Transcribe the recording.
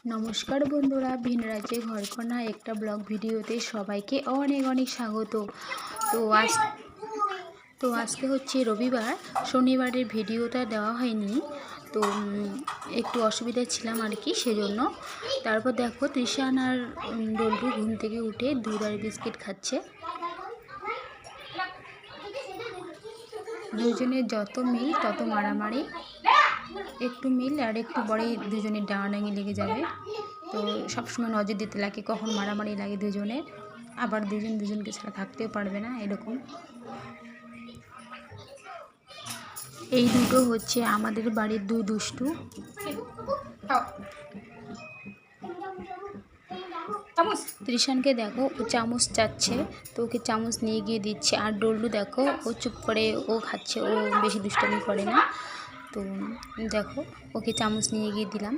নমস্কার বন্ধুরা, ভিন রাজ্যে ঘরকন্যা একটা ব্লগ ভিডিওতে সবাইকে অনেক অনেক স্বাগত। তো আজকে হচ্ছে রবিবার, শনিবারের ভিডিওটা দেওয়া হয়নি, তো একটু অসুবিধায় ছিলাম আর কি, সেজন্য। তারপর দেখো তৃষান আর ডল্টু ঘুম থেকে উঠে দুধ আর বিস্কিট খাচ্ছে। দুজনের যত মিল তত মারামারি, একটু মিল আর একটু পরেই দুজনের ডাঙাডাঙি লেগে যাবে। তো সবসময় নজর দিতে লাগে কখন মারামারি লাগে দুজনের, আবার দুজন দুজনকে ছাড়া থাকতেও পারবে না, এরকম। এই দুটো হচ্ছে আমাদের বাড়ির দুই দুষ্টু। তৃষানকে দেখো, ও চামচ চাচ্ছে, তো ওকে চামচ নিয়ে গিয়ে দিচ্ছে। আর ডল্লু দেখো, ও চুপ করে ও খাচ্ছে, ও বেশি দুষ্টামি করে না। তো দেখো, ওকে চামচ নিয়ে গিয়ে দিলাম।